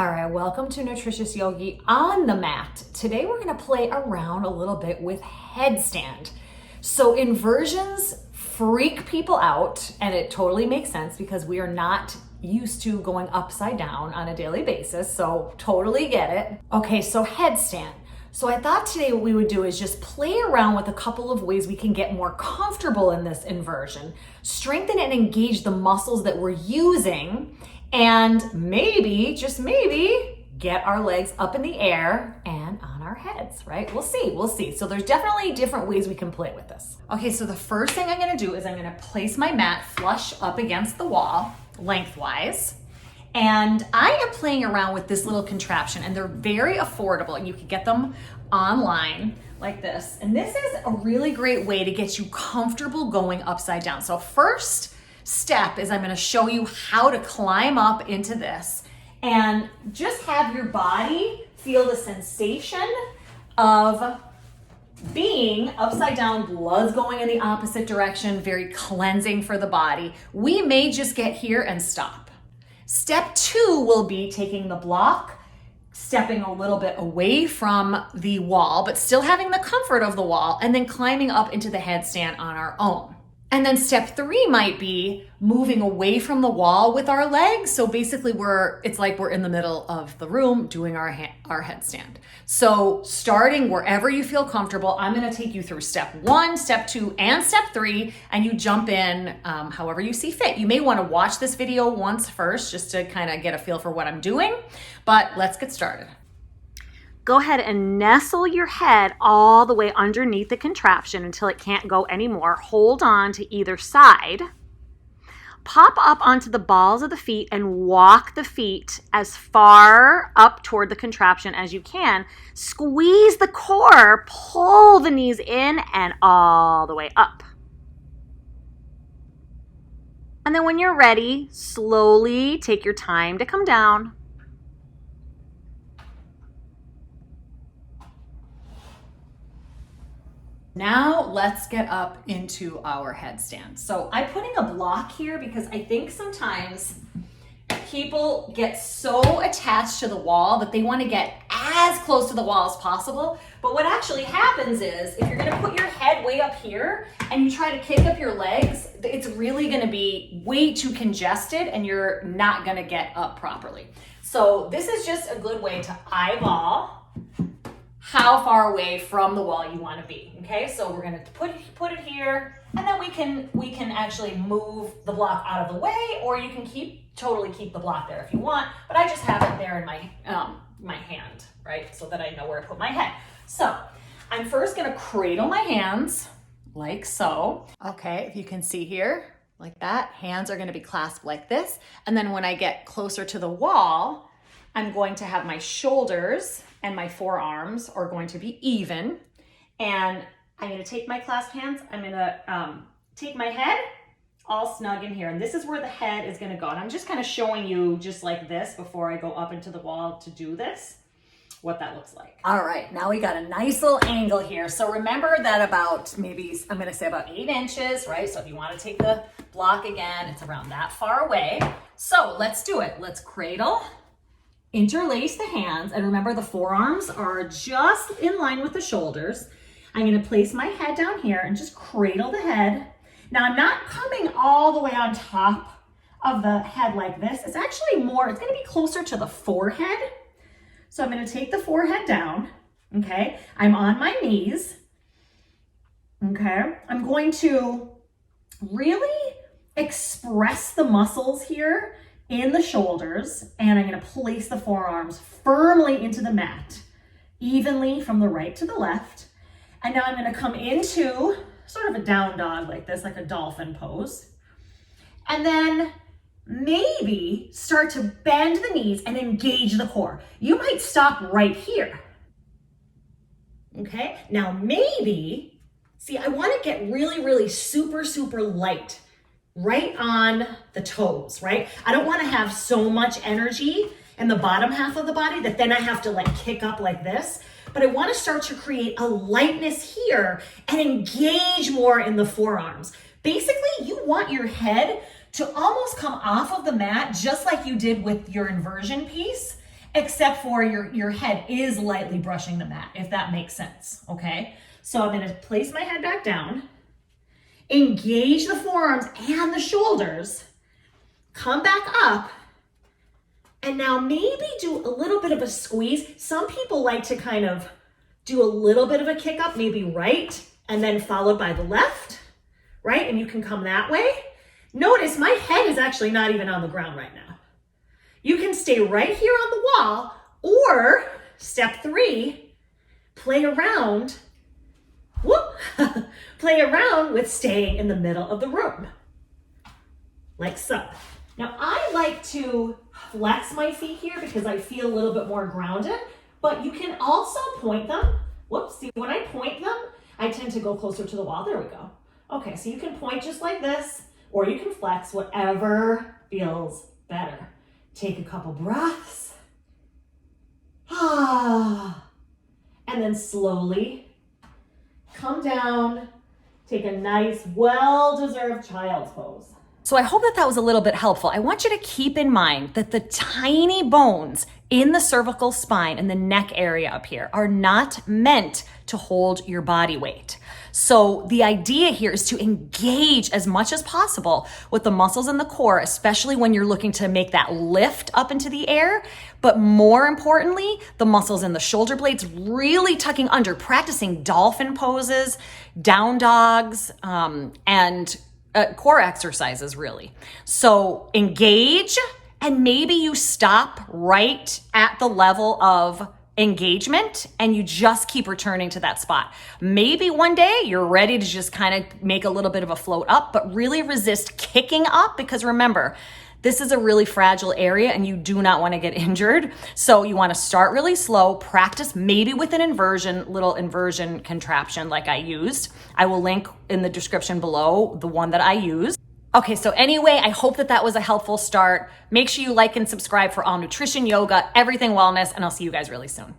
All right, welcome to Nutritious Yogi on the mat. Today we're gonna play around a little bit with headstand. So inversions freak people out, and it totally makes sense because we are not used to going upside down on a daily basis, so totally get it. Okay, so headstand. So I thought today what we would do is just play around with a couple of ways we can get more comfortable in this inversion, strengthen and engage the muscles that we're using, and maybe, just maybe, get our legs up in the air and on our heads, right? We'll see. So there's definitely different ways we can play with this. Okay, so the first thing I'm gonna do is I'm gonna place my mat flush up against the wall, lengthwise. And I am playing around with this little contraption, and they're very affordable, and you can get them online like this. And this is a really great way to get you comfortable going upside down. So first step is I'm gonna show you how to climb up into this and just have your body feel the sensation of being upside down, blood's going in the opposite direction, very cleansing for the body. We may just get here and stop. Step 2 will be taking the block, stepping a little bit away from the wall, but still having the comfort of the wall, and then climbing up into the headstand on our own. And then step 3 might be moving away from the wall with our legs. So basically it's like we're in the middle of the room doing our headstand. So starting wherever you feel comfortable, I'm gonna take you through step 1, step 2, and step 3, and you jump in however you see fit. You may wanna watch this video once first just to kind of get a feel for what I'm doing, but let's get started. Go ahead and nestle your head all the way underneath the contraption until it can't go anymore. Hold on to either side. Pop up onto the balls of the feet and walk the feet as far up toward the contraption as you can. Squeeze the core, pull the knees in and all the way up. And then when you're ready, slowly take your time to come down. Now let's get up into our headstand. So I'm putting a block here because I think sometimes people get so attached to the wall that they want to get as close to the wall as possible. But what actually happens is if you're going to put your head way up here and you try to kick up your legs, it's really going to be way too congested and you're not going to get up properly. So this is just a good way to eyeball how far away from the wall you want to be. Okay, so we're going to put it here, and then we can actually move the block out of the way, or you can totally keep the block there if you want. But I just have it there in my hand, right, so that I know where to put my head. So I'm first going to cradle my hands like so. Okay, if you can see here, like that, hands are going to be clasped like this, and then when I get closer to the wall, I'm going to have my shoulders and my forearms are going to be even. And I'm going to take my clasped hands. I'm going to take my head all snug in here. And this is where the head is going to go. And I'm just kind of showing you just like this before I go up into the wall to do this, what that looks like. All right, now we got a nice little angle here. So remember that about maybe, I'm going to say about 8 inches, right? So if you want to take the block again, it's around that far away. So let's do it. Let's cradle. Interlace the hands, and remember the forearms are just in line with the shoulders. I'm going to place my head down here and just cradle the head. Now I'm not coming all the way on top of the head like this. It's actually more, it's going to be closer to the forehead. So I'm going to take the forehead down. Okay, I'm on my knees. Okay, I'm going to really express the muscles here in the shoulders, and I'm going to place the forearms firmly into the mat, evenly from the right to the left. And now I'm going to come into sort of a down dog like this, like a dolphin pose. And then maybe start to bend the knees and engage the core. You might stop right here. Okay, now maybe, see, I want to get really, really super, super light right on the toes, right? I don't want to have so much energy in the bottom half of the body that then I have to like kick up like this. But I want to start to create a lightness here and engage more in the forearms. Basically, you want your head to almost come off of the mat just like you did with your inversion piece. except for your head is lightly brushing the mat, if that makes sense, okay? So I'm gonna place my head back down, engage the forearms and the shoulders, come back up, and now maybe do a little bit of a squeeze. Some people like to kind of do a little bit of a kick up, maybe right, and then followed by the left, right? And you can come that way. Notice my head is actually not even on the ground right now. You can stay right here on the wall, or step 3, play around, play around with staying in the middle of the room, like so. Now I like to flex my feet here because I feel a little bit more grounded, but you can also point them. Whoops, see, when I point them, I tend to go closer to the wall. There we go. Okay, so you can point just like this, or you can flex, whatever feels better. Take a couple breaths. And then slowly come down. Take a nice, well-deserved child's pose. So I hope that that was a little bit helpful. I want you to keep in mind that the tiny bones in the cervical spine and the neck area up here are not meant to hold your body weight. So the idea here is to engage as much as possible with the muscles in the core, especially when you're looking to make that lift up into the air. But more importantly, the muscles in the shoulder blades really tucking under, practicing dolphin poses, down dogs, and core exercises really. So engage, and maybe you stop right at the level of engagement and you just keep returning to that spot. Maybe one day you're ready to just kind of make a little bit of a float up, but really resist kicking up, because remember, this is a really fragile area and you do not want to get injured. So you want to start really slow, practice maybe with an inversion, little inversion contraption like I used. I will link in the description below the one that I use. Okay, so anyway, I hope that that was a helpful start. Make sure you like and subscribe for all nutrition, yoga, everything wellness, and I'll see you guys really soon.